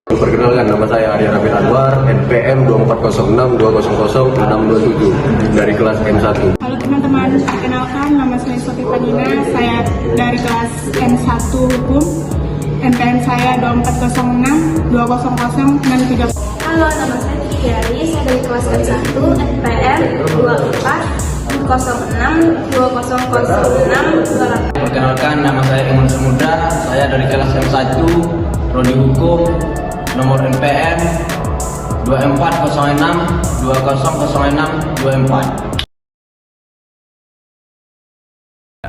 Perkenalkan, nama saya Arya Rabil Anwar, NPM 2406200627 dari kelas M1. Halo teman-teman, perkenalkan nama saya Sofi Panina, saya dari kelas M1 Hukum. NPM saya 2406200663. Halo, nama saya Titi Yari, saya dari kelas M1, NPM 2406200628. Perkenalkan, nama saya Iman Semuda, saya dari kelas M1, Prodi Hukum, nomor NPM 2406200624.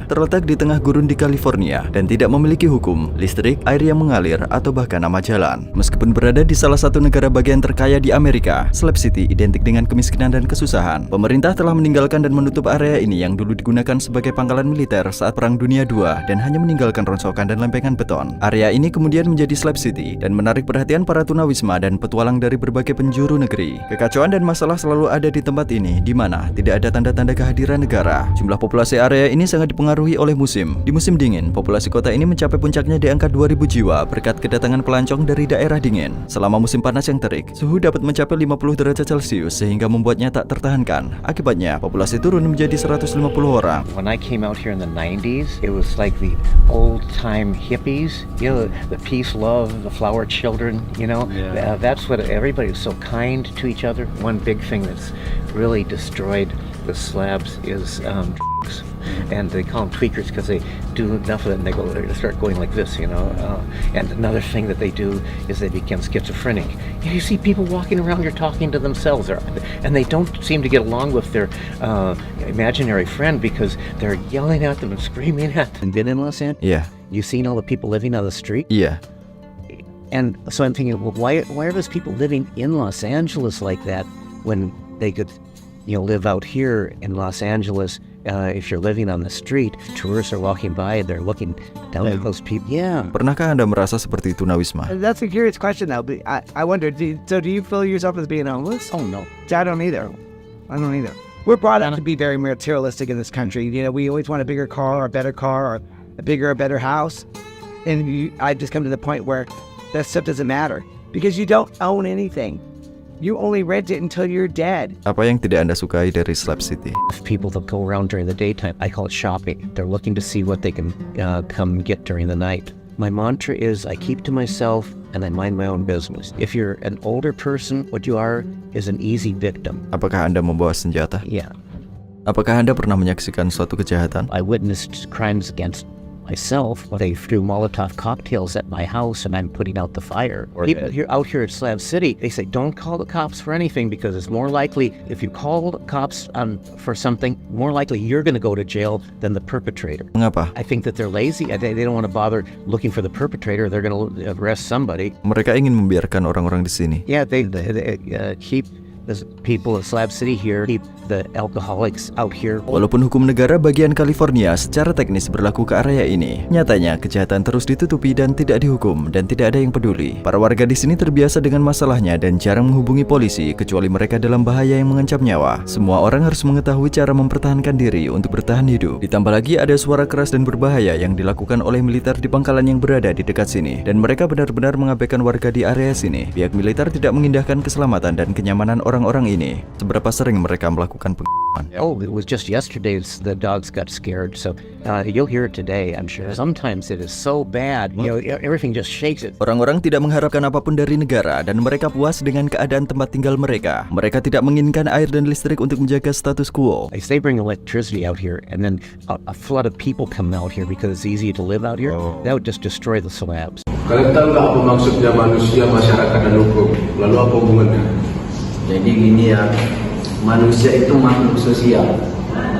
Terletak di tengah gurun di California dan tidak memiliki hukum, listrik, air yang mengalir, atau bahkan nama jalan. Meskipun berada di salah satu negara bagian terkaya di Amerika, Slab City identik dengan kemiskinan dan kesusahan. Pemerintah telah meninggalkan dan menutup area ini yang dulu digunakan sebagai pangkalan militer saat Perang Dunia II dan hanya meninggalkan rongsokan dan lempengan beton. Area ini kemudian menjadi Slab City dan menarik perhatian para tunawisma dan petualang dari berbagai penjuru negeri. Kekacauan dan masalah selalu ada di tempat ini, di mana tidak ada tanda-tanda kehadiran negara. Jumlah populasi area ini sangat dipengaruhi oleh musim. Di musim dingin, populasi kota ini mencapai puncaknya di angka 2.000 jiwa berkat kedatangan pelancong dari daerah dingin. Selama musim panas yang terik, suhu dapat mencapai 50 derajat Celcius sehingga membuatnya tak tertahankan. Akibatnya, populasi turun menjadi 150 orang. When I came out here in the 90s, it was like the old-time hippies, you know, the peace, love, the flower children, you know. That's what everybody was so kind to each other. One big thing that's really destroyed the slabs is drugs. And they call them tweakers because they do enough of it and they start going like this, you know. And another thing that they do is they become schizophrenic. You see people walking around here talking to themselves, and they don't seem to get along with their imaginary friend because they're yelling at them and screaming at them. Been in Los Angeles? Yeah. You've seen all the people living on the street? Yeah. And so I'm thinking, well, why are those people living in Los Angeles like that when they could, you know, live out here in Los Angeles? If you're living on the street, tourists are walking by, they're looking down at those people. Yeah. Pernahkah Anda merasa seperti itu, Nawisma? That's a curious question, though. But I wonder, do you feel yourself as being homeless? Oh, no. I don't either. We're brought up to be very materialistic in this country. You know, we always want a bigger car, or a better car, or a bigger, or better house. And I just come to the point where that stuff doesn't matter because you don't own anything. You only rent it until you're dead. Apa yang tidak Anda sukai dari Slab City? People that go around during the daytime, I call it shopping. They're looking to see what they can come get during the night. My mantra is I keep to myself and I mind my own business. If you're an older person, what you are is an easy victim. Apakah Anda membawa senjata? Yeah. Apakah Anda pernah menyaksikan suatu kejahatan? I witnessed crimes against myself. They threw Molotov cocktails at my house and I'm putting out the fire. People out here at Slab City, they say don't call the cops for anything because it's more likely if you call the cops for something, more likely you're going to go to jail than the perpetrator. Mengapa? I think that they're lazy. They don't want to bother looking for the perpetrator. They're going to arrest somebody. Mereka ingin membiarkan orang-orang di sini. Yeah, they keep the people of Slab City here, keep the alcoholics out here. Walaupun hukum negara bagian California secara teknis berlaku ke area ini, nyatanya kejahatan terus ditutupi dan tidak dihukum dan tidak ada yang peduli. Para warga di sini terbiasa dengan masalahnya dan jarang menghubungi polisi kecuali mereka dalam bahaya yang mengancam nyawa. Semua orang harus mengetahui cara mempertahankan diri untuk bertahan hidup. Ditambah lagi ada suara keras dan berbahaya yang dilakukan oleh militer di pangkalan yang berada di dekat sini dan mereka benar-benar mengabaikan warga di area sini. Pihak militer tidak mengindahkan keselamatan dan kenyamanan orang-orang ini. Seberapa sering mereka melakukan penggabungan? Oh, it was just yesterday the dogs got scared, so you'll hear it today, I'm sure. Sometimes it is so bad, you know, everything just shakes it. Orang-orang tidak mengharapkan apapun dari negara dan mereka puas dengan keadaan tempat tinggal mereka. Mereka tidak menginginkan air dan listrik untuk menjaga status quo. They bring electricity out here and then a flood of people come out here because it's easy to live out here. That would just destroy the slabs. Kalian tahu nggak apa maksudnya manusia, masyarakat, dan hukum? Lalu apa hubungannya? Jadi gini ya, manusia itu makhluk sosial.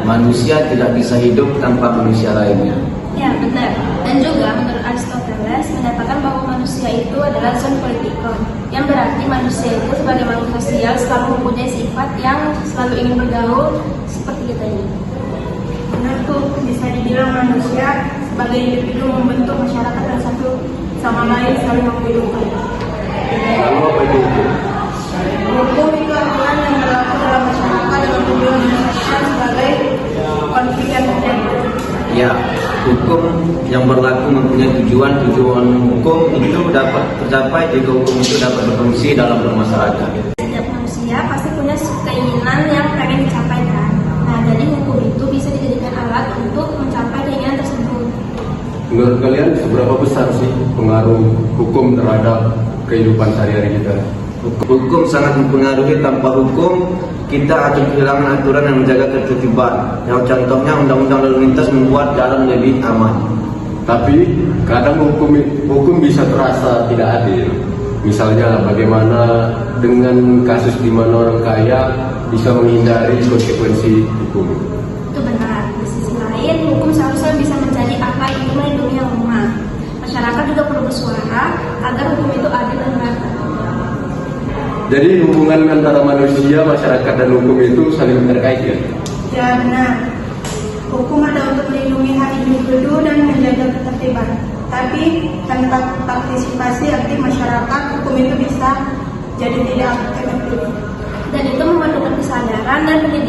Manusia tidak bisa hidup tanpa manusia lainnya. Ya, benar. Dan juga menurut Aristoteles menyatakan bahwa manusia itu adalah zoon politikon, yang berarti manusia itu sebagai makhluk sosial selalu mempunyai sifat yang selalu ingin bergaul seperti kita ini. Benar tuh, bisa dibilang manusia sebagai individu membentuk masyarakat dan satu sama lain saling menghidupkan. Lalu apa itu hukum? Hukum itu aturan yang berlaku dalam masyarakat dengan tujuan menyelesaikan sebagai konflik yang terjadi. Ya, hukum yang berlaku mempunyai tujuan hukum itu dapat tercapai jika hukum itu dapat berfungsi dalam bermasyarakat. Setiap manusia pasti punya keinginan yang pengen dicapai kan. Nah, jadi hukum itu bisa dijadikan alat untuk mencapai keinginan tersebut. Menurut kalian seberapa besar sih pengaruh hukum terhadap kehidupan sehari-hari kita? Hukum sangat mempengaruhi. Tanpa hukum kita akan kehilangan aturan yang menjaga ketertiban. Yang contohnya undang-undang lalu lintas membuat jalan lebih aman. Tapi kadang hukum bisa terasa tidak adil. Misalnya bagaimana dengan kasus di mana orang kaya bisa menghindari konsekuensi hukum. Itu benar. Di sisi lain, hukum seharusnya bisa menjadi alat untuk melindungi yang lemah. Masyarakat juga perlu bersuara agar hukum itu adil dan merata. Jadi hubungan antara manusia, masyarakat, dan hukum itu saling terkait ya? Ya benar. Hukum ada untuk melindungi hak individu dan menjaga ketertiban. Tapi tanpa partisipasi aktif masyarakat, hukum itu bisa jadi tidak efektif. Dan itu memerlukan kesadaran dan pendidikan